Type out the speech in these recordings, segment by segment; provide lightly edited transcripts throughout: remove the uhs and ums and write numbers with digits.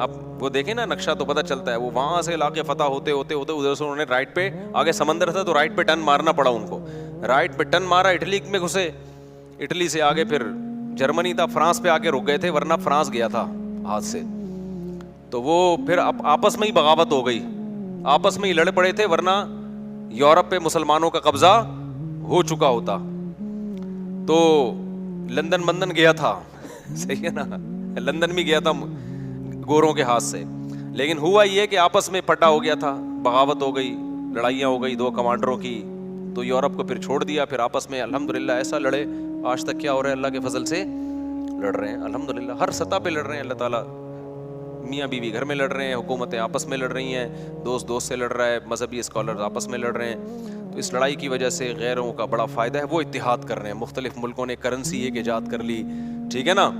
آپ وہ دیکھیں نا نقشہ تو پتہ چلتا ہے, وہ وہاں سے علاقے فتح ہوتے ہوتے ہوتے ادھر سے انہوں نے رائٹ پہ, آگے سمندر تھا تو رائٹ پہ ٹرن مارنا پڑا ان کو, رائٹ پہ ٹرن مارا, اٹلی میں گھسے, اٹلی سے آگے پھر جرمنی تھا, فرانس پہ آ کے رک گئے تھے, ورنہ فرانس گیا تھا ہاتھ سے. تو وہ پھر آپس میں ہی بغاوت ہو گئی, آپس میں ہی لڑ پڑے تھے, ورنہ یورپ پہ مسلمانوں کا قبضہ ہو چکا ہوتا. تو لندن گیا تھا, صحیح ہے نا, لندن بھی گیا تھا گوروں کے ہاتھ سے, لیکن ہوا یہ کہ آپس میں پٹا ہو گیا تھا, بغاوت ہو گئی, لڑائیاں ہو گئی دو کمانڈروں کی, تو یورپ کو پھر چھوڑ دیا. پھر آپس میں الحمدللہ ایسا لڑے, آج تک کیا ہو رہا ہے, اللہ کے فضل سے لڑ رہے ہیں الحمدللہ, ہر سطح پہ لڑ رہے ہیں اللہ تعالیٰ. میاں بیوی گھر میں لڑ رہے ہیں, حکومتیں آپس میں لڑ رہی ہیں, دوست سے لڑ رہا ہے, مذہبی اسکالر آپس میں لڑ رہے ہیں. تو اس لڑائی کی وجہ سے غیروں کا بڑا فائدہ ہے, وہ اتحاد کر رہے ہیں. مختلف ملکوں نے کرنسی ایک ایجاد کر لی, ٹھیک ہے نا,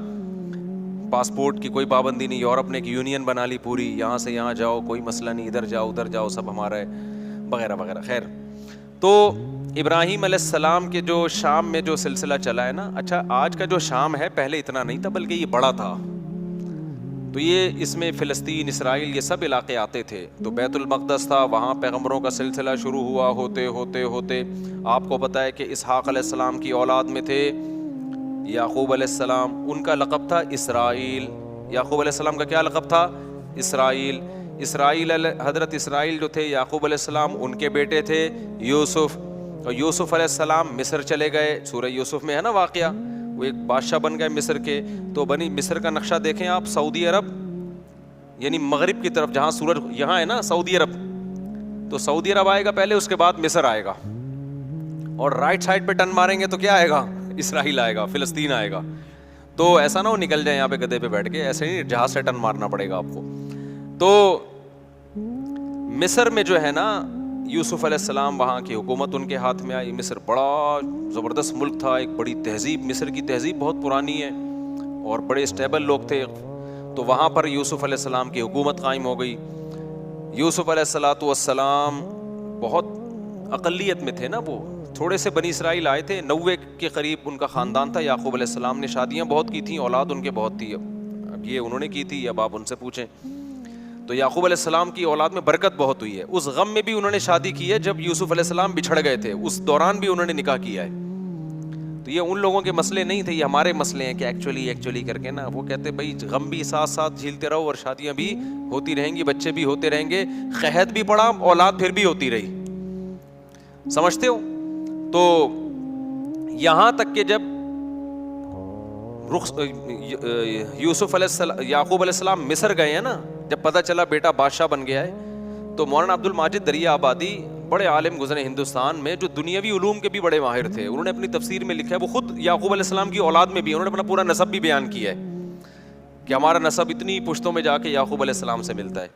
پاسپورٹ کی کوئی پابندی نہیں, یورپ نے ایک یونین بنا لی پوری, یہاں سے یہاں جاؤ کوئی مسئلہ نہیں, ادھر جاؤ سب ہمارا ہے, وغیرہ وغیرہ. خیر, تو ابراہیم علیہ السلام کے جو شام میں جو سلسلہ چلا ہے نا, اچھا آج کا جو شام ہے پہلے اتنا نہیں تھا, بلکہ یہ بڑا تھا. تو یہ اس میں فلسطین, اسرائیل, یہ سب علاقے آتے تھے. تو بیت المقدس تھا, وہاں پیغمبروں کا سلسلہ شروع ہوا, ہوتے ہوتے ہوتے آپ کو پتہ ہے کہ اسحاق علیہ السلام کی اولاد میں تھے یعقوب علیہ السلام, ان کا لقب تھا اسرائیل. یعقوب علیہ السلام کا کیا لقب تھا؟ اسرائیل. حضرت اسرائیل جو تھے یعقوب علیہ السلام ان کے بیٹے تھے یوسف, اور یوسف علیہ السلام مصر چلے گئے, سورہ یوسف میں ہے نا واقعہ, وہ ایک بادشاہ بن گئے مصر کے. تو بنی مصر کا نقشہ دیکھیں آپ, سعودی عرب یعنی مغرب کی طرف, جہاں سورج یہاں ہے نا سعودی عرب, تو سعودی عرب آئے گا پہلے, اس کے بعد مصر آئے گا, اور رائٹ سائڈ پہ ٹرن ماریں گے تو کیا آئے گا؟ اسرائیل آئے گا, فلسطین آئے گا. تو ایسا نہ ہو نکل جائیں یہاں پہ گدھے پہ بیٹھ کے, ایسے نہیں, جہاز سے ٹرن مارنا پڑے گا آپ کو. تو مصر میں جو ہے نا یوسف علیہ السلام, وہاں کی حکومت ان کے ہاتھ میں آئی. مصر بڑا زبردست ملک تھا, ایک بڑی تہذیب, مصر کی تہذیب بہت پرانی ہے اور بڑے اسٹیبل لوگ تھے. تو وہاں پر یوسف علیہ السلام کی حکومت قائم ہو گئی. یوسف علیہ السلام بہت اقلیت میں تھے نا, وہ تھوڑے سے بنی اسرائیل آئے تھے, 90 کے قریب ان کا خاندان تھا. یعقوب علیہ السلام نے شادیاں بہت کی تھیں, اولاد ان کے بہت تھی, اب یہ انہوں نے کی تھی, اب آپ ان سے پوچھیں. تو یعقوب علیہ السلام کی اولاد میں برکت بہت ہوئی ہے. اس غم میں بھی انہوں نے شادی کی ہے جب یوسف علیہ السلام بچھڑ گئے تھے, اس دوران بھی انہوں نے نکاح کیا ہے. تو یہ ان لوگوں کے مسئلے نہیں تھے, یہ ہمارے مسئلے ہیں کہ ایکچولی کر کے نا, وہ کہتے بھائی غم بھی ساتھ ساتھ جھیلتے رہو اور شادیاں بھی ہوتی رہیں گی, بچے بھی ہوتے رہیں گے, قحط بھی پڑا, اولاد پھر بھی ہوتی رہی, سمجھتے ہو. تو یہاں تک کہ جب یوسف علیہ السلام, یعقوب علیہ السلام مصر گئے ہیں نا, جب پتہ چلا بیٹا بادشاہ بن گیا ہے, تو مولانا عبد الماجد دریا آبادی بڑے عالم گزرے ہندوستان میں, جو دنیاوی علوم کے بھی بڑے ماہر تھے. انہوں نے اپنی تفسیر میں لکھا ہے, وہ خود یعقوب علیہ السلام کی اولاد میں بھی, انہوں نے اپنا پورا نسب بھی بیان کیا ہے کہ ہمارا نسب اتنی پشتوں میں جا کے یعقوب علیہ السلام سے ملتا ہے.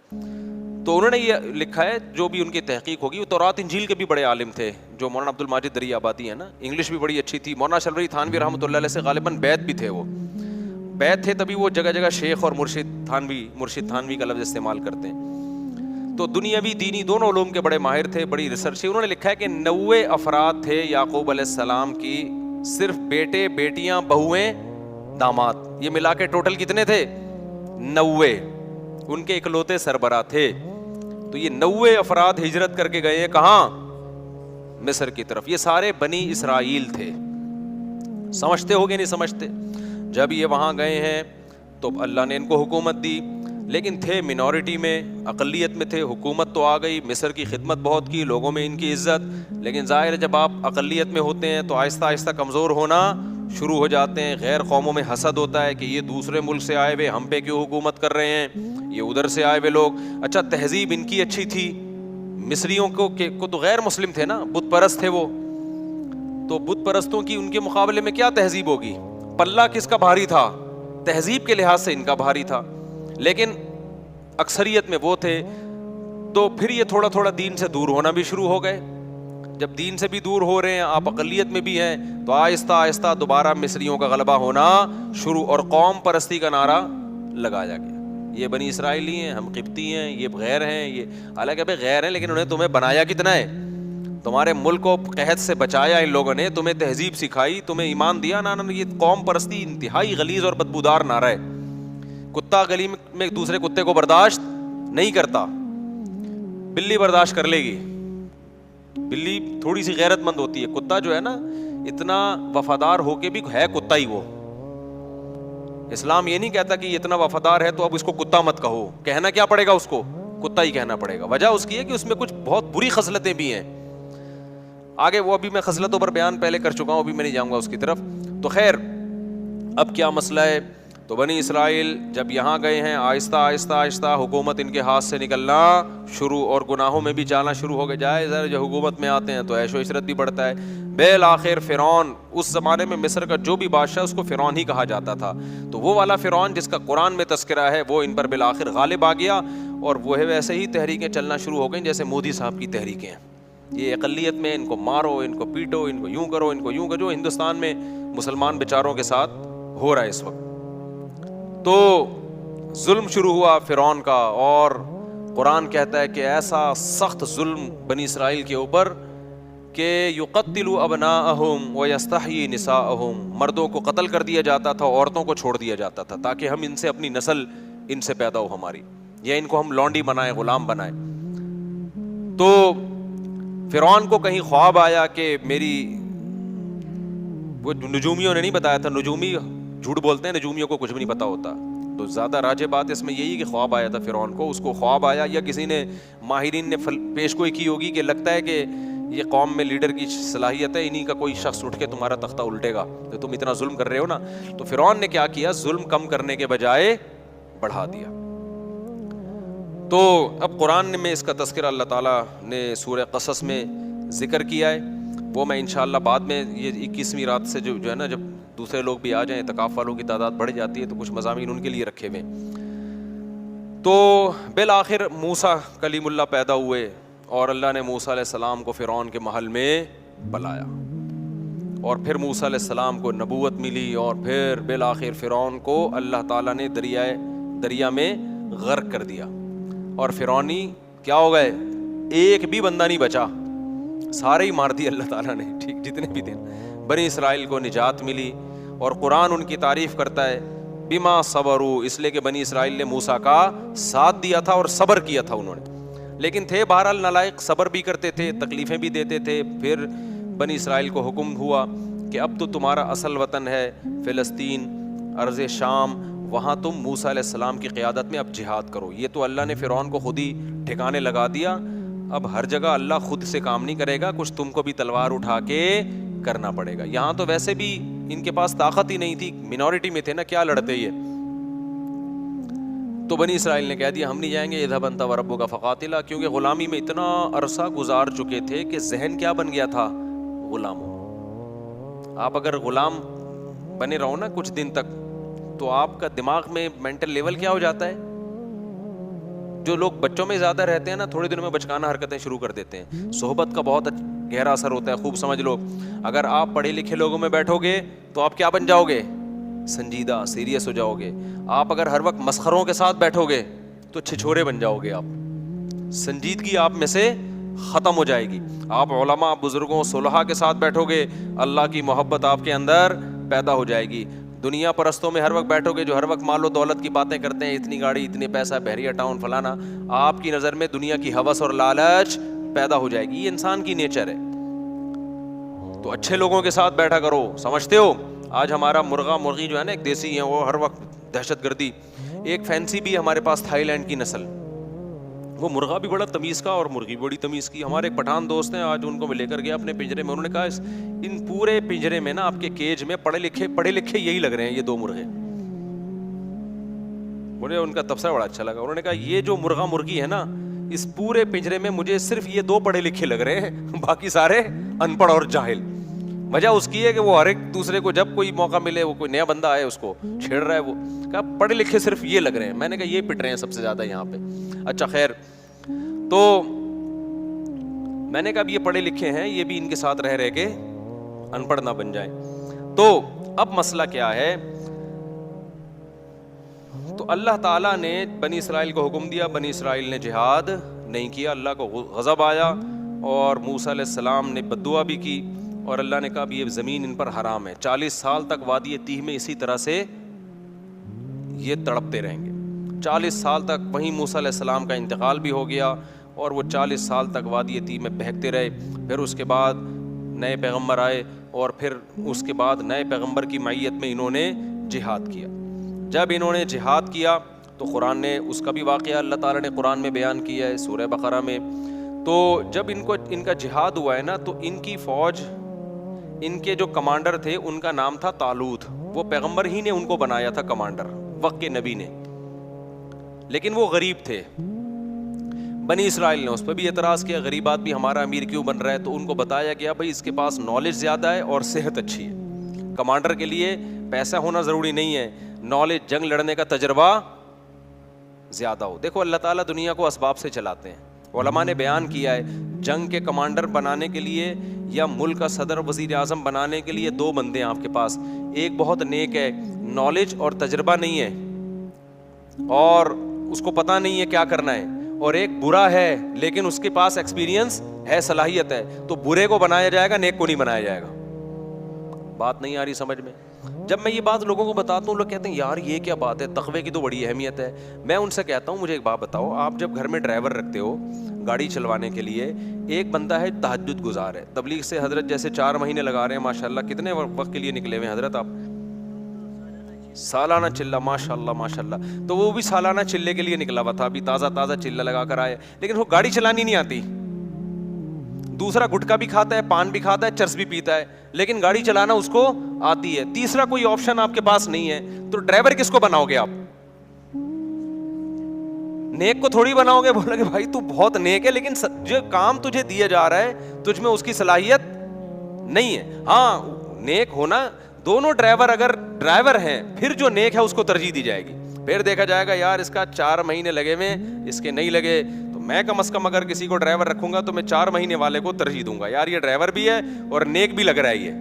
تو انہوں نے یہ لکھا ہے, جو بھی ان کی تحقیق ہوگی, وہ تورات انجیل کے بھی بڑے عالم تھے, جو مولانا عبد الماجد دریا آبادی ہے نا, انگلش بھی بڑی اچھی تھی. مولانا شلوی تھانوی رحمۃ اللہ علیہ سے غالباً بیت بھی تھے, وہ بیت تھے, تبھی وہ جگہ جگہ شیخ اور مرشد تھانوی کا لفظ استعمال کرتے ہیں. تو دنیاوی دینی دونوں علوم کے بڑے ماہر تھے, بڑی ریسرچ تھی. انہوں نے لکھا ہے کہ 90 افراد تھے یعقوب علیہ السلام کی, صرف بیٹے, بیٹیاں, بہویں, داماد, یہ ملا کے ٹوٹل کتنے تھے؟ 90. ان کے اکلوتے سربراہ تھے. تو یہ 90 افراد ہجرت کر کے گئے ہیں کہاں؟ مصر کی طرف. یہ سارے بنی اسرائیل تھے. سمجھتے ہو گے نہیں سمجھتے؟ جب یہ وہاں گئے ہیں تو اللہ نے ان کو حکومت دی, لیکن تھے منورٹی میں, اقلیت میں تھے. حکومت تو آ گئی, مصر کی خدمت بہت کی, لوگوں میں ان کی عزت, لیکن ظاہر ہے جب آپ اقلیت میں ہوتے ہیں تو آہستہ آہستہ کمزور ہونا شروع ہو جاتے ہیں. غیر قوموں میں حسد ہوتا ہے کہ یہ دوسرے ملک سے آئے ہوئے ہم پہ کیوں حکومت کر رہے ہیں, یہ ادھر سے آئے ہوئے لوگ. اچھا تہذیب ان کی اچھی تھی, مصریوں کو تو غیر مسلم تھے نا, بت پرست تھے وہ, تو بت پرستوں کی ان کے مقابلے میں کیا تہذیب ہوگی؟ پلہ کس کا بھاری تھا؟ تہذیب کے لحاظ سے ان کا بھاری تھا, لیکن اکثریت میں وہ تھے. تو پھر یہ تھوڑا تھوڑا دین سے دور ہونا بھی شروع ہو گئے. جب دین سے بھی دور ہو رہے ہیں, آپ اقلیت میں بھی ہیں, تو آہستہ آہستہ دوبارہ مصریوں کا غلبہ ہونا شروع, اور قوم پرستی کا نعرہ لگایا گیا. یہ بنی اسرائیلی ہیں, ہم قبطی ہیں, یہ غیر ہیں, یہ حالانکہ بھائی غیر ہیں, لیکن انہیں تمہیں بنایا کتنا ہے؟ تمہارے ملک کو قحط سے بچایا ان لوگوں نے, تمہیں تہذیب سکھائی, تمہیں ایمان دیا. نا یہ قوم پرستی انتہائی غلیظ اور بدبودار نعرہ ہے کتا گلی میں دوسرے کتے کو برداشت نہیں کرتا, بلی برداشت کر لے گی. بلی تھوڑی سی غیرت مند ہوتی ہے, کتا جو ہے نا اتنا وفادار ہو کے بھی ہے کتا ہی وہ. اسلام یہ نہیں کہتا کہ یہ اتنا وفادار ہے تو اب اس کو کتا مت کہو, کہنا کیا پڑے گا اس کو, کتا ہی کہنا پڑے گا. وجہ اس کی ہے کہ اس میں کچھ بہت بری خصلتیں بھی ہیں. آگے وہ ابھی میں خصلتوں پر بیان پہلے کر چکا ہوں, ابھی میں نہیں جاؤں گا اس کی طرف. تو خیر اب کیا مسئلہ ہے, تو بنی اسرائیل جب یہاں گئے ہیں آہستہ آہستہ آہستہ حکومت ان کے ہاتھ سے نکلنا شروع, اور گناہوں میں بھی جانا شروع ہو گئے. جائے ذرا جو حکومت میں آتے ہیں تو عیش و عشرت بھی بڑھتا ہے. بالآخر فرعون, اس زمانے میں مصر کا جو بھی بادشاہ اس کو فرعون ہی کہا جاتا تھا, تو وہ والا فرعون جس کا قرآن میں تذکرہ ہے وہ ان پر بالآخر غالب آ گیا, اور وہ ویسے ہی تحریکیں چلنا شروع ہو گئیں جیسے مودی صاحب کی تحریکیں ہیں. یہ اقلیت میں ان کو مارو, ان کو پیٹو, ان کو یوں کرو, ان کو یوں کرو, جو ہندوستان میں مسلمان بیچاروں کے ساتھ ہو رہا ہے اس وقت. تو ظلم شروع ہوا فرعون کا, اور قرآن کہتا ہے کہ ایسا سخت ظلم بنی اسرائیل کے اوپر کہ یقتل ابناءہم ویستحیی نساءہم, مردوں کو قتل کر دیا جاتا تھا, عورتوں کو چھوڑ دیا جاتا تھا تاکہ ہم ان سے اپنی نسل ان سے پیدا ہو ہماری, یا ان کو ہم لونڈی بنائیں, غلام بنائیں. تو فرعون کو کہیں خواب آیا کہ میری, وہ نجومیوں نے نہیں بتایا تھا, نجومی جھوٹ بولتے ہیں, نجومیوں کو کچھ بھی نہیں پتا ہوتا, تو زیادہ راجع بات اس میں یہی کہ خواب آیا تھا فرعون کو. اس کو خواب آیا یا کسی نے ماہرین نے پیش گوئی کی ہوگی کہ لگتا ہے کہ یہ قوم میں لیڈر کی صلاحیت ہے, انہی کا کوئی شخص اٹھ کے تمہارا تختہ الٹے گا, تو تم اتنا ظلم کر رہے ہو نا. تو فرعون نے کیا کیا, ظلم کم کرنے کے بجائے بڑھا دیا. تو اب قرآن میں اس کا تذکرہ اللہ تعالیٰ نے سورہ قصص میں ذکر کیا ہے, وہ میں انشاءاللہ بعد میں یہ 21ویں رات سے جو ہے نا, جب دوسرے لوگ بھی آ جائیں, اعتکاف والوں کی تعداد بڑھ جاتی ہے, تو کچھ مضامین ان کے لیے رکھے ہوئے. تو بالآخر موسیٰ کلیم اللہ پیدا ہوئے, اور اللہ نے موسیٰ علیہ السلام کو فرعون کے محل میں بلایا, اور پھر موسیٰ علیہ السلام کو نبوت ملی, اور پھر بالآخر فرعون کو اللہ تعالیٰ نے دریا میں غرق کر دیا, اور فرعونی کیا ہو گئے, ایک بھی بندہ نہیں بچا, سارے ہی مار دیے اللہ تعالیٰ نے, ٹھیک, جتنے بھی تھے. بنی اسرائیل کو نجات ملی, اور قرآن ان کی تعریف کرتا ہے بما صبروا, اس لیے کہ بنی اسرائیل نے موسیٰ کا ساتھ دیا تھا اور صبر کیا تھا انہوں نے. لیکن تھے بہرحال نالائق, صبر بھی کرتے تھے, تکلیفیں بھی دیتے تھے. پھر بنی اسرائیل کو حکم ہوا کہ اب تو تمہارا اصل وطن ہے فلسطین, ارض شام, وہاں تم موسیٰ علیہ السلام کی قیادت میں اب جہاد کرو. یہ تو اللہ نے فرعون کو خود ہی ٹھکانے لگا دیا, اب ہر جگہ اللہ خود سے کام نہیں کرے گا, کچھ تم کو بھی تلوار اٹھا کے کرنا پڑے گا. یہاں تو ویسے بھی ان کے پاس طاقت ہی نہیں تھی, منورٹی میں تھے نا, کیا لڑتے یہ. تو بنی اسرائیل نے کہہ دیا ہم نہیں جائیں گے, اذهب انت وربک فقاتلا, کیونکہ غلامی میں اتنا عرصہ گزار چکے تھے کہ ذہن کیا بن گیا تھا, غلاموں. آپ اگر غلام بنے رہو نا کچھ دن تک, تو آپ کا دماغ میں مینٹل لیول کیا ہو جاتا ہے. جو لوگ بچوں میں زیادہ رہتے ہیں نا, تھوڑے دنوں میں بچکانہ حرکتیں شروع کر دیتے ہیں. صحبت کا بہت گہرا اثر ہوتا ہے, خوب سمجھ لو. اگر آپ پڑھے لکھے لوگوں میں بیٹھو گے تو آپ کیا بن جاؤ گے, سنجیدہ, سیریس ہو جاؤ گے. آپ اگر ہر وقت مسخروں کے ساتھ بیٹھو گے تو چھچھورے بن جاؤ گے آپ, سنجیدگی آپ میں سے ختم ہو جائے گی. آپ علماء, بزرگوں, صلحاء کے ساتھ بیٹھو گے, اللہ کی محبت آپ کے اندر پیدا ہو جائے گی. دنیا پرستوں میں ہر وقت بیٹھو گے جو ہر وقت مال و دولت کی باتیں کرتے ہیں, اتنی گاڑی, اتنے پیسہ, بحریہ ٹاؤن, فلانا, آپ کی نظر میں دنیا کی ہوس اور لالچ پیدا ہو جائے گی. یہ انسان کی نیچر ہے. تو اچھے لوگوں کے ساتھ بیٹھا کرو. سمجھتے ہو آج ہمارا مرغا مرغی جو ہے نا, ایک دیسی ہیں وہ ہر وقت دہشت گردی. ایک فینسی بھی ہمارے پاس تھائی لینڈ کی نسل, وہ مرغا بھی بڑا تمیز کا اور مرغی بڑی تمیز کی. ہمارے ایک پٹھان دوست ہیں, آج ان کو میں لے کر گیا اپنے پنجرے میں, انہوں نے کہا ان پورے پنجرے میں نا آپ کے کیج میں پڑھے لکھے یہی لگ رہے ہیں, یہ دو مرغے. مجھے ان کا تبصرہ بڑا اچھا لگا. انہوں نے کہا یہ جو مرغا مرغی ہے نا, اس پورے پنجرے میں مجھے صرف یہ دو پڑھے لکھے لگ رہے ہیں, باقی سارے ان پڑھ اور جاہل. وجہ اس کی ہے کہ وہ ہر ایک دوسرے کو جب کوئی موقع ملے, وہ کوئی نیا بندہ آئے اس کو چھیڑ رہا ہے. وہ کہا پڑھے لکھے صرف یہ لگ رہے ہیں. میں نے کہا یہ پٹ رہے ہیں سب سے زیادہ یہاں پہ. اچھا خیر, تو میں نے کہا اب یہ پڑھے لکھے ہیں, یہ بھی ان کے ساتھ رہ کے ان پڑھ نہ بن جائیں. تو اب مسئلہ کیا ہے, تو اللہ تعالیٰ نے بنی اسرائیل کو حکم دیا, بنی اسرائیل نے جہاد نہیں کیا, اللہ کو غضب آیا, اور موسیٰ علیہ السلام نے بد دعا بھی کی, اور اللہ نے کہا اب یہ زمین ان پر حرام ہے. 40 سال تک وادی تیہ میں اسی طرح سے یہ تڑپتے رہیں گے. 40 سال تک وہیں موسیٰ علیہ السلام کا انتقال بھی ہو گیا اور وہ 40 سال تک وادی تیہ میں بہکتے رہے. پھر اس کے بعد نئے پیغمبر آئے اور پھر اس کے بعد نئے پیغمبر کی معیت میں انہوں نے جہاد کیا. جب انہوں نے جہاد کیا تو قرآن نے اس کا بھی واقعہ اللہ تعالیٰ نے قرآن میں بیان کیا ہے سورہ بقرہ میں. تو جب ان کا جہاد ہوا ہے نا, تو ان کی فوج, ان کے جو کمانڈر تھے ان کا نام تھا طالوت. وہ پیغمبر ہی نے ان کو بنایا تھا کمانڈر, وقت کے نبی نے, لیکن وہ غریب تھے. بنی اسرائیل نے اس پہ بھی اعتراض کیا, غریب آدمی ہمارا امیر کیوں بن رہا ہے؟ تو ان کو بتایا گیا بھائی اس کے پاس نالج زیادہ ہے اور صحت اچھی ہے. کمانڈر کے لیے پیسہ ہونا ضروری نہیں ہے, نالج, جنگ لڑنے کا تجربہ زیادہ ہو. دیکھو اللہ تعالیٰ دنیا کو اسباب سے چلاتے ہیں. علماء نے بیان کیا ہے جنگ کے کمانڈر بنانے کے لیے یا ملک کا صدر وزیر اعظم بنانے کے لیے 2 بندے ہیں آپ کے پاس. ایک بہت نیک ہے, نالج اور تجربہ نہیں ہے اور اس کو پتہ نہیں ہے کیا کرنا ہے, اور ایک برا ہے لیکن اس کے پاس ایکسپیرینس ہے, صلاحیت ہے. تو برے کو بنایا جائے گا, نیک کو نہیں بنایا جائے گا. بات نہیں آ رہی سمجھ میں؟ جب میں یہ بات لوگوں کو بتاتا ہوں, لوگ کہتے ہیں یار یہ کیا بات ہے, تقوی کی تو بڑی اہمیت ہے. میں ان سے کہتا ہوں مجھے ایک بات بتاؤ, آپ جب گھر میں ڈرائیور رکھتے ہو گاڑی چلوانے کے لیے, ایک بندہ ہے تہجد گزار ہے, تبلیغ سے حضرت جیسے 4 مہینے لگا رہے ہیں ماشاءاللہ, کتنے وقت کے لیے نکلے ہوئے ہیں حضرت آپ؟ سالانہ چلہ, ماشاءاللہ ماشاءاللہ. تو وہ بھی سالانہ چلے کے لیے نکلا ہوا تھا, ابھی تازہ تازہ چلہ لگا کر آئے, لیکن وہ گاڑی چلانی نہیں آتی. دوسرا گٹکا بھی کھاتا ہے, پان بھی کھاتا ہے, چرس بھی پیتا ہے, لیکن گاڑی چلانا اس کو آتی ہے. تیسرا کوئی آپشن آپ کے پاس نہیں ہے, تو ڈرائیور کس کو بناؤ گے آپ؟ نیک کو تھوڑی بناؤ گے. بولو کہ بھائی تو بہت نیک ہے لیکن جو کام تجھے دیا جا رہا ہے تجھ میں اس کی صلاحیت نہیں ہے. ہاں نیک ہونا, دونوں ڈرائیور اگر ڈرائیور ہیں پھر جو نیک ہے اس کو ترجیح دی جائے گی. پھر دیکھا جائے گا یار اس کا 4 مہینے لگے ہوئے, اس کے نہیں لگے, تو میں کم از کم اگر کسی کو ڈرائیور رکھوں گا تو میں 4 مہینے والے کو ترجیح دوں گا, یار یہ ڈرائیور بھی ہے اور نیک بھی لگ رہا ہے,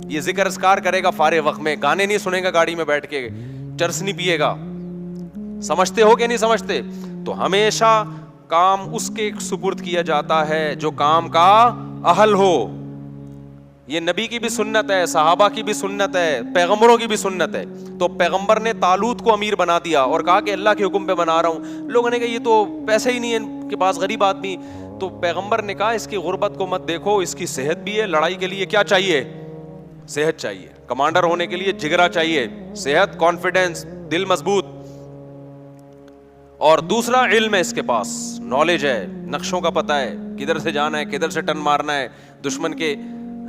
یہ ذکر اذکار کرے گا فارغ وقت میں, گانے نہیں سنے گا گاڑی میں بیٹھ کے, چرس نہیں پیے گا. سمجھتے ہو کہ نہیں سمجھتے؟ تو ہمیشہ کام اس کے سپرد کیا جاتا ہے جو کام کا اہل ہو. یہ نبی کی بھی سنت ہے, صحابہ کی بھی سنت ہے, پیغمبروں کی بھی سنت ہے. تو پیغمبر نے طالوت کو امیر بنا دیا اور کہا کہ اللہ کے حکم پہ بنا رہا ہوں. لوگوں نے کہا یہ تو پیسے ہی نہیں ہے ان کے پاس, غریب آدمی. تو پیغمبر نے کہا اس کی غربت کو مت دیکھو, اس کی صحت بھی ہے. لڑائی کے لیے کیا چاہیے؟ صحت چاہیے. کمانڈر ہونے کے لیے جگرا چاہیے, صحت, کانفیڈنس, دل مضبوط. اور دوسرا علم ہے اس کے پاس, نالج ہے, نقشوں کا پتہ ہے, کدھر سے جانا ہے, کدھر سے ٹرن مارنا ہے, دشمن کے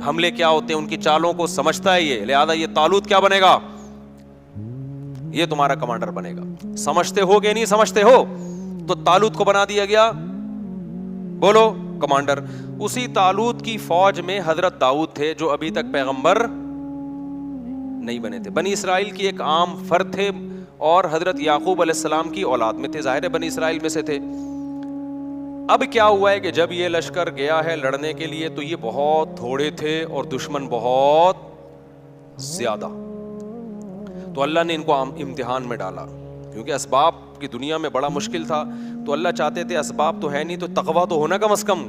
حملے کیا ہوتے ہیں, ان کی چالوں کو سمجھتا ہے یہ. لہذا یہ طالوت کیا بنے گا؟ یہ تمہارا کمانڈر بنے گا. سمجھتے ہو کہ نہیں سمجھتے ہو؟ تو طالوت کو بنا دیا گیا, بولو, کمانڈر. اسی طالوت کی فوج میں حضرت داؤد تھے جو ابھی تک پیغمبر نہیں بنے تھے. بنی اسرائیل کی ایک عام فرد تھے اور حضرت یعقوب علیہ السلام کی اولاد میں تھے, ظاہر ہے بنی اسرائیل میں سے تھے. اب کیا ہوا ہے کہ جب یہ لشکر گیا ہے لڑنے کے لیے تو یہ بہت تھوڑے تھے اور دشمن بہت زیادہ. تو اللہ نے ان کو امتحان میں ڈالا, کیونکہ اسباب کی دنیا میں بڑا مشکل تھا. تو اللہ چاہتے تھے اسباب تو ہے نہیں تو تقویٰ تو ہونا کم از کم.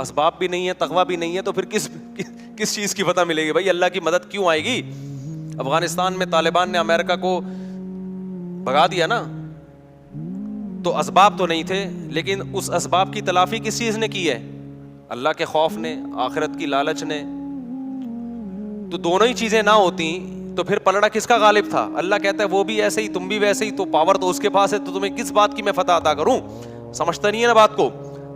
اسباب بھی نہیں ہے, تقویٰ بھی نہیں ہے, تو پھر کس چیز کی پتہ ملے گی بھائی, اللہ کی مدد کیوں آئے گی؟ افغانستان میں طالبان نے امریکہ کو بھگا دیا نا, تو اسباب تو نہیں تھے, لیکن اس اسباب کی تلافی کس چیز نے کی ہے؟ اللہ کے خوف نے, آخرت کی لالچ نے. تو دونوں ہی چیزیں نہ ہوتی تو پھر پلڑا کس کا غالب تھا؟ اللہ کہتا ہے وہ بھی ایسے ہی, تم بھی ویسے ہی, تو پاور تو اس کے پاس ہے, تو تمہیں کس بات کی میں فتح عطا کروں؟ سمجھتا نہیں ہے نا بات کو.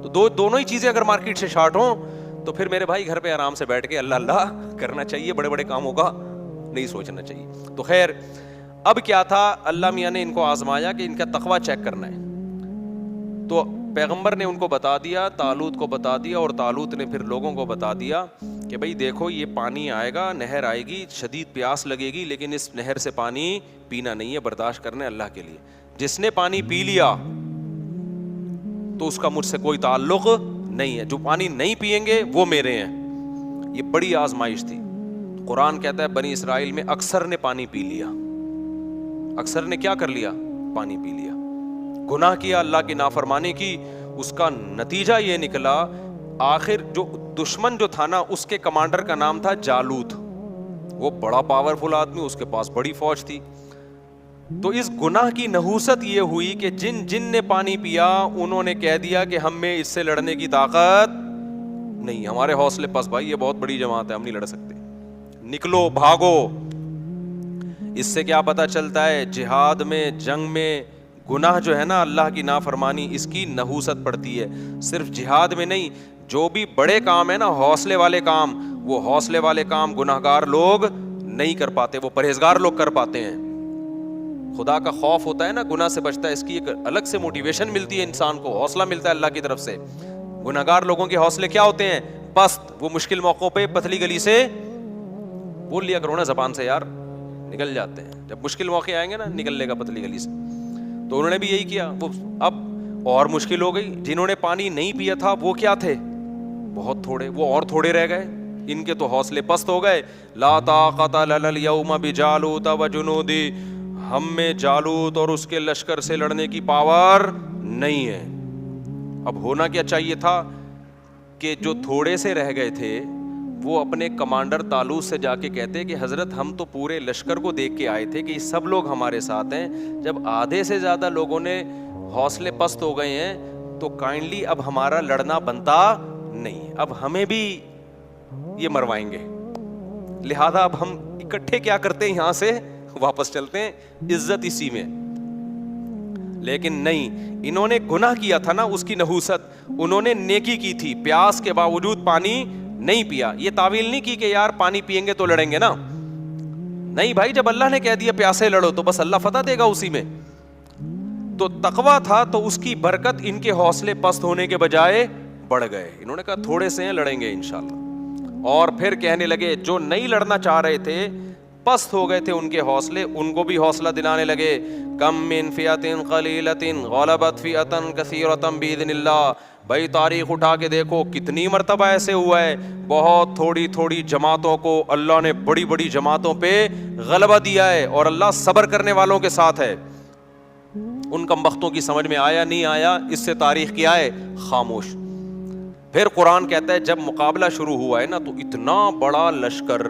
تو دونوں ہی چیزیں اگر مارکیٹ سے شارٹ ہوں تو پھر میرے بھائی گھر پہ آرام سے بیٹھ کے اللہ اللہ کرنا چاہیے, بڑے بڑے کاموں کا نہیں سوچنا چاہیے. تو خیر اب کیا تھا, اللہ میاں نے ان کو آزمایا کہ ان کا تقویٰ چیک کرنا ہے. تو پیغمبر نے ان کو بتا دیا, طالوت کو بتا دیا, اور طالوت نے پھر لوگوں کو بتا دیا کہ بھئی دیکھو یہ پانی آئے گا, نہر آئے گی, شدید پیاس لگے گی, لیکن اس نہر سے پانی پینا نہیں ہے, برداشت کرنا ہے اللہ کے لیے. جس نے پانی پی لیا تو اس کا مجھ سے کوئی تعلق نہیں ہے, جو پانی نہیں پئیں گے وہ میرے ہیں. یہ بڑی آزمائش تھی. قرآن کہتا ہے بنی اسرائیل میں اکثر نے پانی پی لیا. اکثر نے کیا کر لیا؟ پانی پی لیا. گناہ کیا, اللہ کی نافرمانی کی, اس کا نتیجہ یہ نکلا آخر جو دشمن جو تھا نا اس کے کمانڈر کا نام تھا جالوت. وہ بڑا پاورفل آدمی, اس کے پاس بڑی فوج تھی. تو اس گناہ کی نحوست یہ ہوئی کہ جن نے پانی پیا انہوں نے کہہ دیا کہ ہم میں اس سے لڑنے کی طاقت نہیں, ہمارے حوصلے پس بھائی, یہ بہت بڑی جماعت ہے, ہم نہیں لڑ سکتے, نکلو بھاگو. اس سے کیا پتہ چلتا ہے, جہاد میں, جنگ میں گناہ جو ہے نا, اللہ کی نافرمانی, اس کی نحوست پڑتی ہے. صرف جہاد میں نہیں, جو بھی بڑے کام ہے نا, حوصلے والے کام, وہ حوصلے والے کام گناہگار لوگ نہیں کر پاتے, وہ پرہیزگار لوگ کر پاتے ہیں. خدا کا خوف ہوتا ہے نا, گناہ سے بچتا ہے, اس کی ایک الگ سے موٹیویشن ملتی ہے انسان کو, حوصلہ ملتا ہے اللہ کی طرف سے. گناہگار لوگوں کے حوصلے کیا ہوتے ہیں, پست. وہ مشکل موقعوں پہ پتلی گلی سے بول لیا کرو نا زبان سے, یار نکل جاتے ہیں. جب مشکل موقع آئیں گے نا, نکل لے گا پتلی گلی سے. تو انہوں نے بھی یہی کیا. وہ اب اور مشکل ہو گئی, جنہوں نے پانی نہیں پیا تھا وہ کیا تھے, بہت تھوڑے, وہ اور تھوڑے رہ گئے. ان کے تو حوصلے پست ہو گئے. لا طاقت لنا اليوم بجالوت وجنودی, ہم میں جالوت اور اس کے لشکر سے لڑنے کی پاور نہیں ہے. اب ہونا کیا چاہیے تھا کہ جو تھوڑے سے رہ گئے تھے وہ اپنے کمانڈر طالوت سے جا کے کہتے کہ حضرت ہم تو پورے لشکر کو دیکھ کے آئے تھے کہ یہ سب لوگ ہمارے ساتھ ہیں, جب آدھے سے زیادہ لوگوں نے حوصلے پست ہو گئے ہیں تو کائنڈلی اب ہمارا لڑنا بنتا نہیں, اب ہمیں بھی یہ مروائیں گے, لہذا اب ہم اکٹھے کیا کرتے ہیں, یہاں سے واپس چلتے ہیں, عزت اسی میں. لیکن نہیں, انہوں نے گناہ کیا تھا نا, اس کی نحوست, انہوں نے نیکی کی تھی, پیاس کے باوجود پانی نہیں پیا. یہ تعویل نہیں کی کہ یار پانی پئیں گے تو لڑیں گے نا, نہیں بھائی, جب اللہ نے کہہ دیا پیاسے لڑو تو بس اللہ فتح دے گا اسی میں. تو تقویٰ تھا تو اس کی برکت ان کے حوصلے پست ہونے کے بجائے بڑھ گئے. انہوں نے کہا تھوڑے سے ہیں, لڑیں گے انشاءاللہ. اور پھر کہنے لگے, جو نہیں لڑنا چاہ رہے تھے, پست ہو گئے تھے ان کے حوصلے, ان کو بھی حوصلہ دلانے لگے. کم من فئۃ قلیلۃ غلبت فئۃ کثیرۃ باذن اللہ. بھائی تاریخ اٹھا کے دیکھو, کتنی مرتبہ ایسے ہوا ہے, بہت تھوڑی تھوڑی جماعتوں کو اللہ نے بڑی بڑی جماعتوں پہ غلبہ دیا ہے, اور اللہ صبر کرنے والوں کے ساتھ ہے. ان کمبختوں کی سمجھ میں آیا نہیں آیا, اس سے تاریخ کیا ہے, خاموش. پھر قرآن کہتا ہے جب مقابلہ شروع ہوا ہے نا, تو اتنا بڑا لشکر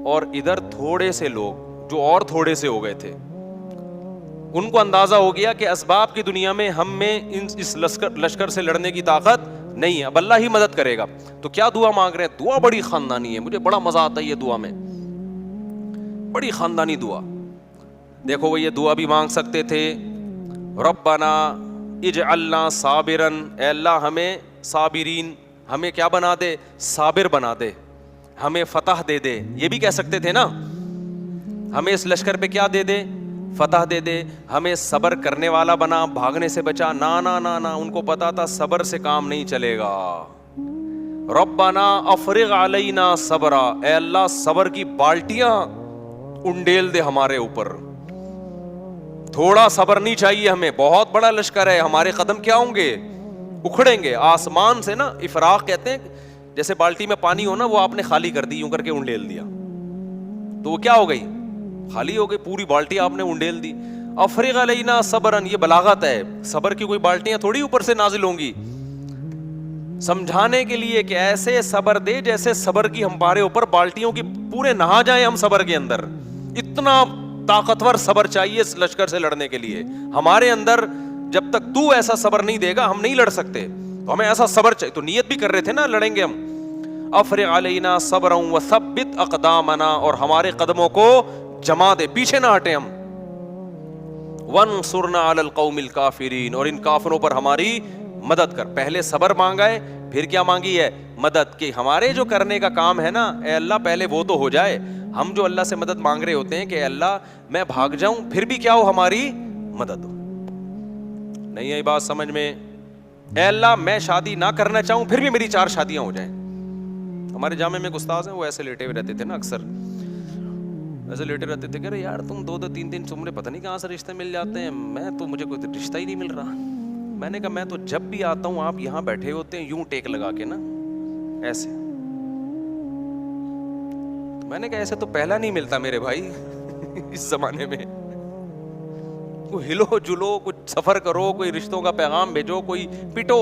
اور ادھر تھوڑے سے لوگ جو اور تھوڑے سے ہو گئے تھے, ان کو اندازہ ہو گیا کہ اسباب کی دنیا میں ہم میں اس لشکر سے لڑنے کی طاقت نہیں ہے, اب اللہ ہی مدد کرے گا. تو کیا دعا مانگ رہے ہیں, دعا بڑی خاندانی ہے, مجھے بڑا مزہ آتا ہے یہ دعا میں, بڑی خاندانی دعا. دیکھو وہ یہ دعا بھی مانگ سکتے تھے, ربنا اجعلنا صابرن, اے اللہ ہمیں صابرین, ہمیں کیا بنا دے, صابر بنا دے, ہمیں فتح دے دے. یہ بھی کہہ سکتے تھے نا, ہمیں اس لشکر پہ کیا دے دے, فتح دے دے, ہمیں صبر کرنے والا بنا, بھاگنے سے بچا. نا نا نا نا, ان کو پتا تھا صبر سے کام نہیں چلے گا. ربنا افرغ علینا صبرا, اے اللہ صبر کی بالٹیاں انڈیل دے ہمارے اوپر. تھوڑا صبر نہیں چاہیے ہمیں, بہت بڑا لشکر ہے, ہمارے قدم کیا ہوں گے, اکھڑیں گے. آسمان سے نا, افراق کہتے ہیں, جیسے بالٹی میں پانی ہو نا, وہ آپ نے خالی کر دی, یوں کر کے انڈیل دیا, تو وہ کیا ہو گئی, خالی ہو گئی, پوری بالٹی آپ نے انڈیل دی. افرغ علینا صبرن, یہ بلاغت ہے, صبر کی کوئی بالٹیاں تھوڑی اوپر سے نازل ہوں گی, سمجھانے کے لیے کہ ایسے صبر دے جیسے صبر کی ہمارے اوپر بالٹیوں کی پورے نہا جائیں ہم صبر کے اندر. اتنا طاقتور صبر چاہیے اس لشکر سے لڑنے کے لیے ہمارے اندر. جب تک تو ایسا صبر نہیں دے گا ہم نہیں لڑ سکتے, تو ہمیں ایسا صبر چاہیے. تو نیت بھی کر رہے تھے نا, لڑیں گے ہم. افرغ علینا صبرا وثبت اقدامنا, اور ہمارے قدموں کو جما دے, پیچھے نہ ہٹیں ہم. وانصرنا علی القوم الکافرین, اور ان کافروں پر ہماری مدد کر. پہلے صبر مانگا ہے, پھر کیا مانگی ہے, مدد. کہ ہمارے جو کرنے کا کام ہے نا, اے اللہ پہلے وہ تو ہو جائے. ہم جو اللہ سے مدد مانگ رہے ہوتے ہیں کہ اے اللہ میں بھاگ جاؤں, پھر بھی کیا ہو, ہماری مدد ہو. نہیں آئی بات سمجھ میں, اے اللہ میں شادی نہ کرنا چاہوں, پھر بھی میری 4 شادیاں ہو جائیں. ہمارے جامعہ میں ایک استاذ ہیں, وہ ایسے لیٹے ہوئے رہتے تھے نا, اکثر ایسے لیٹے رہتے تھے کہ ارے یار تم 2-2 3 تمہیں پتہ نہیں کہاں سے رشتے مل جاتے ہیں, میں تو مجھے کوئی رشتہ ہی نہیں مل رہا. میں نے کہا میں تو جب بھی آتا ہوں آپ یہاں بیٹھے ہوتے ہیں یوں ٹیک لگا کے نا, ایسے. میں نے کہا ایسے تو پہلا نہیں ملتا میرے بھائی اس زمانے میں. کوئی ہلو جلو, کچھ سفر کرو, کوئی رشتوں کا پیغام بھیجو, کوئی پٹو,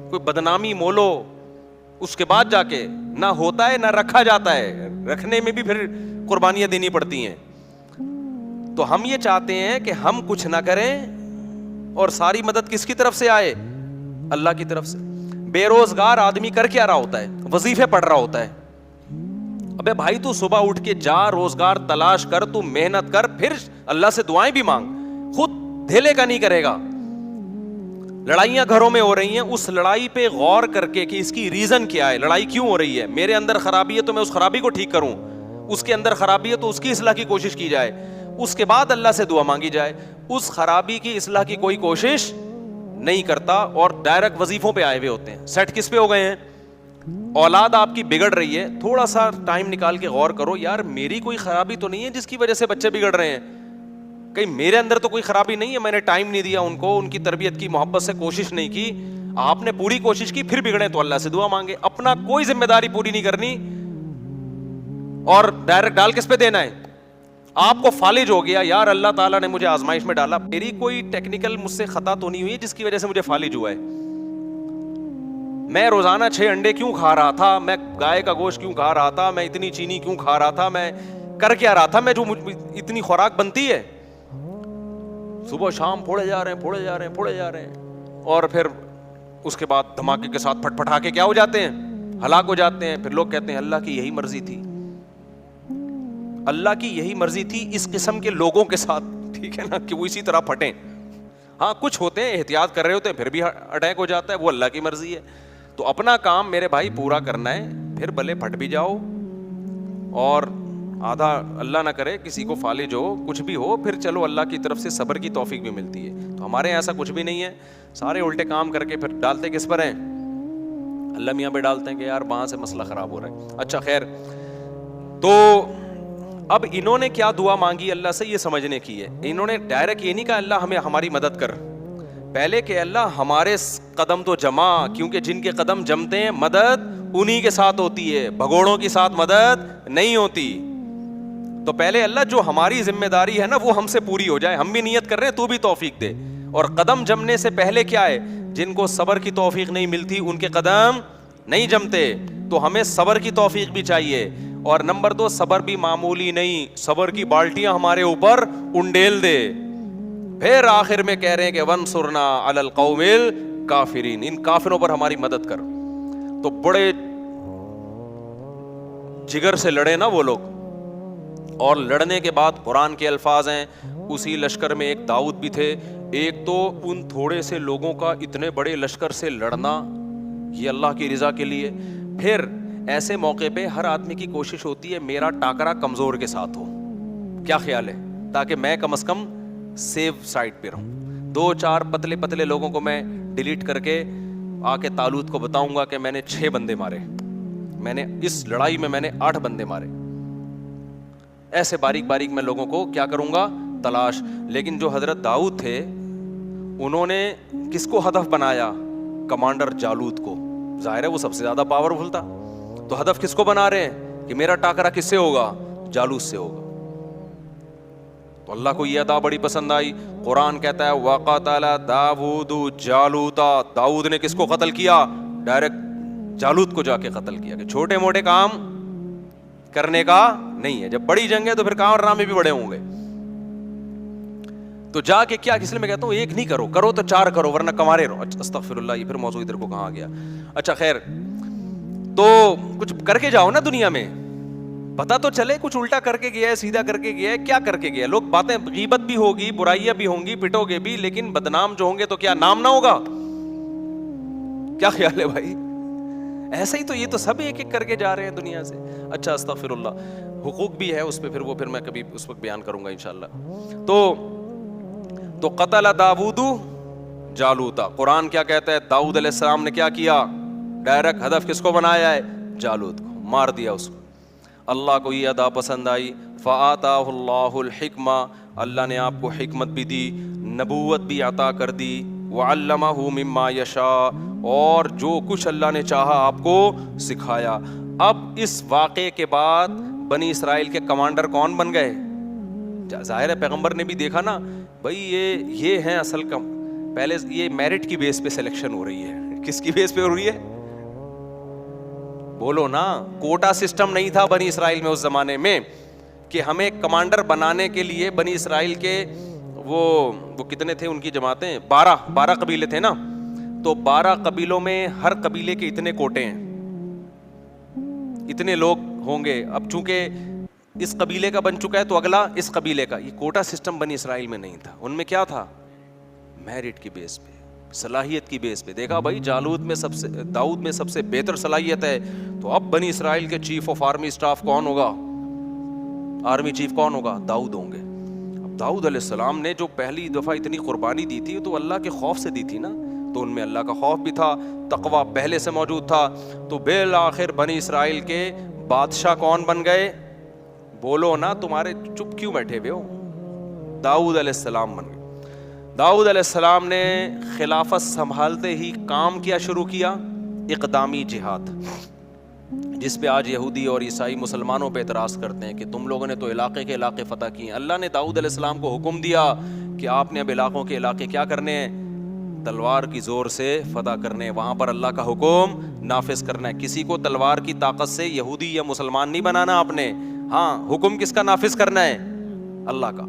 کوئی بدنامی مولو, اس کے بعد جا کے نہ ہوتا ہے نہ رکھا جاتا ہے. رکھنے میں بھی پھر قربانیاں دینی پڑتی ہیں. تو ہم یہ چاہتے ہیں کہ ہم کچھ نہ کریں اور ساری مدد کس کی طرف سے آئے؟ اللہ کی طرف سے. بے روزگار آدمی کر کیا رہا ہوتا ہے؟ وظیفے پڑھ رہا ہوتا ہے. ابے بھائی تو صبح اٹھ کے جا, روزگار تلاش کر, تو محنت کر, پھر اللہ سے دعائیں بھی مانگ. خود دھیلے کا نہیں کرے گا. لڑائیاں گھروں میں ہو رہی ہیں, اس لڑائی پہ غور کر کے کہ اس کی ریزن کیا ہے, لڑائی کیوں ہو رہی ہے. میرے اندر خرابی ہے تو میں اس خرابی کو ٹھیک کروں, اس کے اندر خرابی ہے تو اس کی اصلاح کی کوشش کی جائے, اس کے بعد اللہ سے دعا مانگی جائے. اس خرابی کی اصلاح کی کوئی کوشش نہیں کرتا اور ڈائریکٹ وظیفوں پہ آئے ہوئے ہوتے ہیں. سیٹ کس پہ ہو گئے ہیں؟ اولاد آپ کی بگڑ رہی ہے, تھوڑا سا ٹائم نکال کے غور کرو, یار میری کوئی خرابی تو نہیں ہے جس کی وجہ سے بچے بگڑ رہے ہیں. کہیں میرے اندر تو کوئی خرابی نہیں ہے, میں نے ٹائم نہیں دیا ان کو, ان کی تربیت کی, محبت سے کوشش نہیں کی. آپ نے پوری کوشش کی پھر بگڑے تو اللہ سے دعا مانگے. اپنا کوئی ذمہ داری پوری نہیں کرنی اور ڈائریکٹ ڈال کس پہ دینا ہے؟ آپ کو فالج ہو گیا, یار اللہ تعالیٰ نے مجھے آزمائش میں ڈالا, میری کوئی ٹیکنیکل مجھ سے خطا تو نہیں ہوئی جس کی وجہ سے مجھے فالج ہوا ہے. میں روزانہ 6 انڈے کیوں کھا رہا تھا, میں گائے کا گوشت کیوں کھا رہا تھا, میں اتنی چینی کیوں کھا رہا تھا, میں کر کیا رہا تھا, میں جو اتنی خوراک بنتی ہے, صبح شام پھوڑے جا رہے ہیں اور پھر اس کے بعد دھماکے کے ساتھ پھٹ پھٹا کے کیا ہو جاتے ہیں؟ ہلاک ہو جاتے ہیں. پھر لوگ کہتے ہیں اللہ کی یہی مرضی تھی, اللہ کی یہی مرضی تھی اس قسم کے لوگوں کے ساتھ, ٹھیک ہے نا, کہ وہ اسی طرح پھٹیں. ہاں کچھ ہوتے ہیں احتیاط کر رہے ہوتے ہیں پھر بھی اٹیک ہو جاتا ہے, وہ اللہ کی مرضی ہے. تو اپنا کام میرے بھائی پورا کرنا ہے, پھر بھلے پھٹ بھی جاؤ اور آدھا اللہ نہ کرے کسی کو فالج ہو, کچھ بھی ہو, پھر چلو اللہ کی طرف سے صبر کی توفیق بھی ملتی ہے. تو ہمارے یہاں ایسا کچھ بھی نہیں ہے, سارے الٹے کام کر کے پھر ڈالتے کس پر ہیں؟ اللہ میاں پہ ڈالتے ہیں کہ یار وہاں سے مسئلہ خراب ہو رہا ہے. اچھا خیر, تو اب انہوں نے کیا دعا مانگی اللہ سے یہ سمجھنے کی ہے. انہوں نے ڈائریکٹ یہ نہیں کہا اللہ ہمیں ہماری مدد کر, پہلے کہ اللہ ہمارے قدم تو جما, کیونکہ جن کے قدم جمتے ہیں مدد انہی کے ساتھ ہوتی ہے, بھگوڑوں کے ساتھ مدد نہیں ہوتی. تو پہلے اللہ جو ہماری ذمہ داری ہے نا وہ ہم سے پوری ہو جائے, ہم بھی نیت کر رہے ہیں تو بھی توفیق دے. اور قدم جمنے سے پہلے کیا ہے, جن کو صبر کی توفیق نہیں ملتی ان کے قدم نہیں جمتے, تو ہمیں صبر کی توفیق بھی چاہیے. اور نمبر 2, صبر بھی معمولی نہیں, صبر کی بالٹیاں ہمارے اوپر انڈیل دے. پھر آخر میں کہہ رہے ہیں کہ وانصرنا علی القوم الکافرین, ان کافروں پر ہماری مدد کر. تو بڑے جگر سے لڑے نا وہ لوگ, اور لڑنے کے بعد قرآن کے الفاظ ہیں, اسی لشکر میں ایک داؤد بھی تھے. ایک تو ان تھوڑے سے لوگوں کا اتنے بڑے لشکر سے لڑنا یہ اللہ کی رضا کے لیے. پھر ایسے موقع پہ ہر آدمی کی کوشش ہوتی ہے میرا ٹاکرا کمزور کے ساتھ ہو, کیا خیال ہے, تاکہ میں کم از کم سیو سائڈ پہ رہوں. 2-4 پتلے پتلے لوگوں کو میں ڈیلیٹ کر کے آ کے طالوت کو بتاؤں گا کہ میں نے 6 بندے مارے, میں نے اس لڑائی میں 8 بندے مارے. ایسے باریک باریک میں لوگوں کو کیا کروں گا, تلاش. لیکن جو حضرت داؤد تھے انہوں نے کس کو ہدف بنایا؟ کمانڈر جالوت کو. ظاہر ہے وہ سب سے زیادہ پاورفل تھا, تو ہدف کس کو بنا رہے ہیں کہ میرا ٹاکرا کس سے ہوگا؟ جالوت سے ہوگا. تو اللہ کو یہ ادا بڑی پسند آئی. قرآن کہتا ہے وَقَتَلَ دَاوُودُ جَالُوتَ, داؤد نے کس کو قتل کیا؟ ڈائریکٹ جالوت کو جا کے قتل کیا. کہ چھوٹے موٹے کام کرنے کا نہیں ہے, جب بڑی جنگ ہے تو پھر کام ڈرامے بھی بڑے ہوں گے. تو جا کے کیا, اس لیے میں کہتا ہوں ایک نہیں کرو, کرو تو 4 کرو ورنہ کمارے رہو. استغفر اللہ, یہ پھر موضوع ادھر کو کہاں گیا. اچھا خیر, تو کچھ کر کے جاؤ نا دنیا میں, پتا تو چلے کچھ الٹا کر کے گیا ہے, سیدھا کر کے گیا ہے, کیا کر کے گیا. لوگ باتیں, غیبت بھی ہوگی, برائیاں بھی ہوں گی, پٹو گے بھی, لیکن بدنام جو ہوں گے تو کیا نام نہ ہوگا؟ کیا خیال ہے بھائی؟ ایسا ہی تو یہ تو سب ایک ایک کر کے جا رہے ہیں دنیا سے. اچھا استغفر اللہ, حقوق بھی ہے اس پہ, پھر میں کبھی اس وقت بیان کروں گا انشاءاللہ. تو قتل داؤد جالوتا. قرآن کیا کہتا ہے؟ داؤد علیہ السلام نے کیا کیا؟ ڈائریکٹ ہدف کس کو بنایا ہے؟ جالوت کو, مار دیا اس کو. اللہ کو یہ ادا پسند آئی. فآتاہ اللہ الحکمہ, اللہ نے آپ کو حکمت بھی دی, نبوت بھی عطا کر دی. وعلمہ مما یشاء, اور جو کچھ اللہ نے چاہا آپ کو سکھایا. اب اس واقعے کے بعد بنی اسرائیل کے کمانڈر کون بن گئے؟ ظاہر ہے پیغمبر نے بھی دیکھا نا بھائی یہ ہیں اصل کم. پہلے یہ میرٹ کی بیس پہ سلیکشن ہو رہی ہے. کس کی بیس پہ ہو رہی ہے؟ بولو نا, کوٹا سسٹم نہیں تھا بنی اسرائیل میں اس زمانے میں. کہ ہمیں کمانڈر بنانے کے لیے بنی اسرائیل کے وہ کتنے تھے ان کی جماعتیں؟ 12 قبیلے تھے نا, تو 12 قبیلوں میں ہر قبیلے کے اتنے کوٹے ہیں, اتنے لوگ ہوں گے. اب چونکہ اس قبیلے کا بن چکا ہے تو اگلا اس قبیلے کا. یہ کوٹا سسٹم بنی اسرائیل میں نہیں تھا. ان میں کیا تھا؟ میرٹ کی بیس پہ, صلاحیت کی بیس پہ. دیکھا بھائی داؤد میں سب سے بہتر صلاحیت ہے, تو اب بنی اسرائیل کے چیف آف آرمی اسٹاف کون ہوگا؟ آرمی چیف کون ہوگا؟ داؤد ہوں گے. اب داؤد علیہ السلام نے جو پہلی دفعہ اتنی قربانی دی تھی تو اللہ کے خوف سے دی تھی نا, تو ان میں اللہ کا خوف بھی تھا, تقویٰ پہلے سے موجود تھا. تو بالآخر بنی اسرائیل کے بادشاہ کون بن گئے؟ بولو نا, تمہارے چپ کیوں بیٹھے ہوئے ہو؟ داؤد علیہ السلام بن گئے. داؤد علیہ السلام نے خلافت سنبھالتے ہی کام کیا شروع کیا, اقدامی جہاد, جس پہ آج یہودی اور عیسائی مسلمانوں پہ اعتراض کرتے ہیں کہ تم لوگوں نے تو علاقے کے علاقے فتح کیے. اللہ نے داؤد علیہ السلام کو حکم دیا کہ آپ نے اب علاقوں کے علاقے کیا کرنے ہیں؟ تلوار کی زور سے فتح کرنے. وہاں پر اللہ کا حکم نافذ کرنا ہے. کسی کو تلوار کی طاقت سے یہودی یا مسلمان نہیں بنانا آپ نے. ہاں, حکم کس کا نافذ کرنا ہے؟ اللہ کا.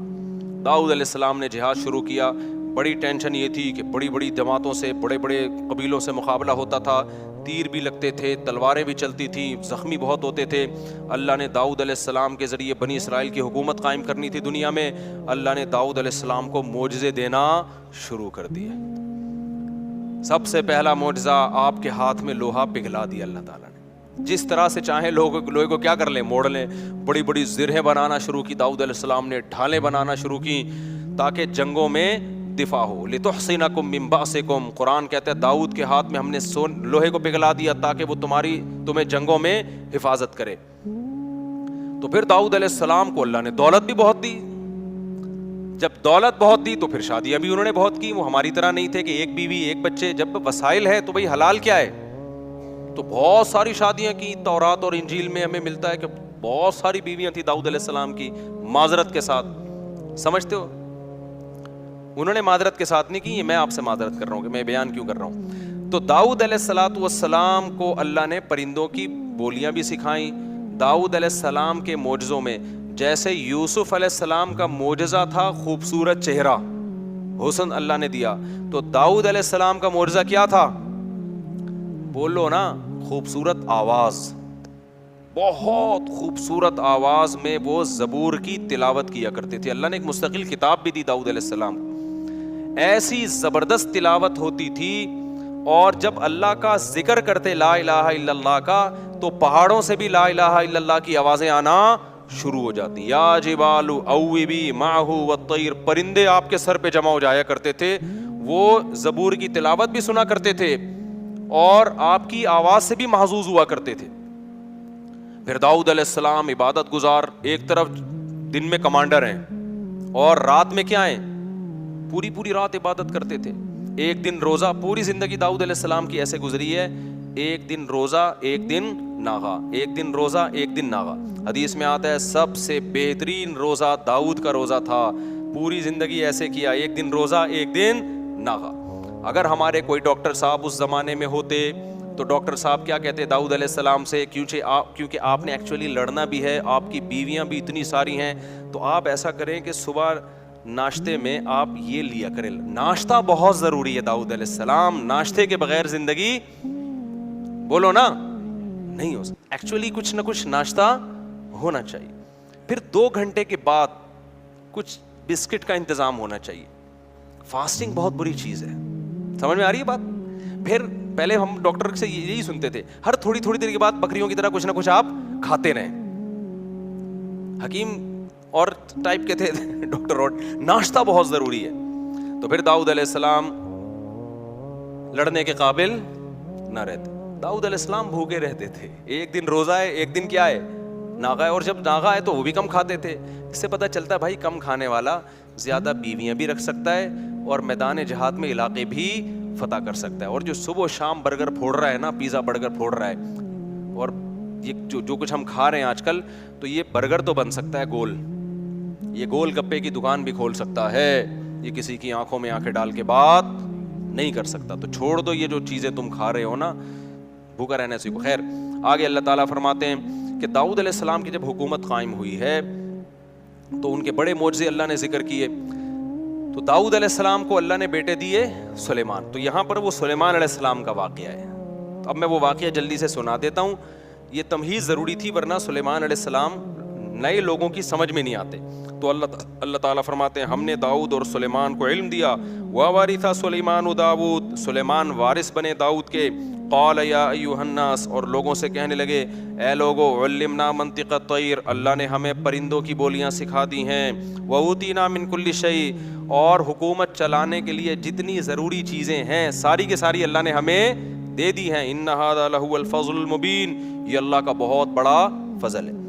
داؤد علیہ السلام نے جہاد شروع کیا. بڑی ٹینشن یہ تھی کہ بڑی بڑی جماعتوں سے, بڑے بڑے قبیلوں سے مقابلہ ہوتا تھا, تیر بھی لگتے تھے, تلواریں بھی چلتی تھیں, زخمی بہت ہوتے تھے. اللہ نے داؤد علیہ السلام کے ذریعے بنی اسرائیل کی حکومت قائم کرنی تھی دنیا میں. اللہ نے داؤد علیہ السلام کو معجزے دینا شروع کر دیے. سب سے پہلا معجزہ, آپ کے ہاتھ میں لوہا پگھلا دیا اللہ تعالیٰ نے. جس طرح سے چاہیں لوہے کو کیا کر لیں؟ موڑ لیں. بڑی بڑی زرہیں بنانا شروع کی داؤد علیہ السلام نے, ڈھالیں بنانا شروع کی تاکہ جنگوں میں دفاع ہو. لِتُحْصِنَكُم مِّن بَأْسِكُم, قرآن کہتا ہے داؤد کے ہاتھ میں ہم نے لوہے کو پگھلا دیا تاکہ وہ تمہیں جنگوں میں حفاظت کرے. تو پھر داؤد علیہ السلام کو اللہ نے دولت بھی بہت دی. جب دولت بہت دی تو پھر شادیاں بھی انہوں نے بہت کی. وہ ہماری طرح نہیں تھے کہ ایک بیوی ایک بچے. جب وسائل ہے تو بھائی حلال کیا ہے, تو بہت ساری شادیاں کی. تورات اور انجیل میں ہمیں ملتا ہے کہ بہت ساری بیویاں تھیں داؤد علیہ السلام کی, معذرت کے ساتھ. سمجھتے ہو, انہوں نے معذرت کے ساتھ نہیں کی, میں آپ سے معذرت کر رہا ہوں کہ میں بیان کیوں کر رہا ہوں. تو داؤد علیہ الصلوۃ والسلام کو اللہ نے پرندوں کی بولیاں بھی سکھائیں. داؤد علیہ السلام کے معجزوں میں جیسے یوسف علیہ السلام کا معجزہ تھا خوبصورت چہرہ, حسن اللہ نے دیا, تو داؤد علیہ السلام کا معجزہ کیا تھا؟ بولو نا, خوبصورت آواز. بہت خوبصورت آواز میں وہ زبور کی تلاوت کیا کرتے تھے. اللہ نے ایک مستقل کتاب بھی دی داؤد علیہ السلام کو. ایسی زبردست تلاوت ہوتی تھی, اور جب اللہ کا ذکر کرتے لا الہ الا اللہ کا, تو پہاڑوں سے بھی لا الہ الا اللہ کی آوازیں آنا شروع ہو جاتی. یا جبال اوبی معہ والطیر, پرندے آپ کے سر پہ جمع ہو جایا کرتے تھے, وہ زبور کی تلاوت بھی سنا کرتے تھے اور آپ کی آواز سے بھی محظوظ ہوا کرتے تھے. پھر داؤد علیہ السلام عبادت گزار, ایک طرف دن میں کمانڈر ہیں اور رات میں کیا ہیں؟ پوری پوری رات عبادت کرتے تھے. ایک دن روزہ, پوری زندگی داؤد علیہ السلام کی ایسے گزری ہے, ایک دن روزہ ایک دن ناغا, ایک دن روزہ ایک دن ناغا. حدیث میں آتا ہے سب سے بہترین روزہ داؤد کا روزہ تھا. پوری زندگی ایسے کیا, ایک دن روزہ ایک دن ناغا. اگر ہمارے کوئی ڈاکٹر صاحب اس زمانے میں ہوتے تو ڈاکٹر صاحب کیا کہتے داؤد علیہ السلام سے, کیونکہ آپ نے ایکچولی لڑنا بھی ہے, آپ کی بیویاں بھی اتنی ساری ہیں, تو آپ ایسا کریں کہ صبح ناشتے میں آپ یہ لیا کریں. ناشتہ بہت ضروری ہے داؤد علیہ السلام, ناشتے کے بغیر زندگی بولو نا نہیں ہو سکتی. ایکچولی کچھ نہ کچھ ناشتہ ہونا چاہیے. پھر 2 گھنٹے کے بعد کچھ بسکٹ کا انتظام ہونا چاہیے. فاسٹنگ بہت بری چیز ہے, سمجھ میں آ رہی ہے بات؟ پھر پہلے ہم ڈاکٹر سے یہی سنتے تھے, ہر تھوڑی تھوڑی دیر کے بعد بکریوں کی طرح کچھ نہ کچھ آپ کھاتے رہیں. حکیم اور ٹائپ کے تھے ڈاکٹر, اور ناشتہ بہت ضروری ہے. تو پھر داؤد علیہ السلام لڑنے کے قابل نہ رہتے. داؤد علیہ السلام بھوکے رہتے تھے. ایک دن روزہ ہے, ایک دن کیا ہے؟ ناغا ہے. اور جب ناغا ہے تو وہ بھی کم کھاتے تھے. اس سے پتہ چلتا ہے بھائی کم کھانے والا زیادہ بیویاں بھی رکھ سکتا ہے اور میدان جہاد میں علاقے بھی فتح کر سکتا ہے. اور جو صبح و شام برگر پھوڑ رہا ہے نا, پیزا برگر پھوڑ رہا ہے, اور یہ جو کچھ ہم کھا رہے ہیں آج کل, تو یہ برگر تو بن سکتا ہے گول, یہ گول گپے کی دکان بھی کھول سکتا ہے, یہ کسی کی آنکھوں میں آنکھیں ڈال کے بات نہیں کر سکتا. تو چھوڑ دو یہ جو چیزیں تم کھا رہے ہو نا, بھوکا رہنے سے. خیر, آگے اللہ تعالیٰ فرماتے ہیں کہ داؤد علیہ السلام کی جب حکومت قائم ہوئی ہے تو ان کے بڑے معجزے اللہ نے ذکر کیے. تو داؤد علیہ السلام کو اللہ نے بیٹے دیے سلیمان. تو یہاں پر وہ سلیمان علیہ السلام کا واقعہ ہے. تو اب میں وہ واقعہ جلدی سے سنا دیتا ہوں. یہ تمہیز ضروری تھی ورنہ سلیمان علیہ السلام نئے لوگوں کی سمجھ میں نہیں آتے. تو اللہ تعالیٰ فرماتے ہیں ہم نے داؤد اور سلیمان کو علم دیا. وَوَرِثَ سُلَيْمَانُ داؤد, سلیمان وارث بنے داؤد کے. قال یا ایھا الناس, اور لوگوں سے کہنے لگے اے لوگو, علمنا منطق الطیر, اللہ نے ہمیں پرندوں کی بولیاں سکھا دی ہیں. وَأُوتِینَا مِن کُلِّ شَیْءٍ, اور حکومت چلانے کے لیے جتنی ضروری چیزیں ہیں ساری کے ساری اللہ نے ہمیں دے دی ہیں. إِنَّ هَذَا لَهُوَ الْفَضْلُ الْمُبِينُ, یہ اللہ کا بہت بڑا فضل ہے.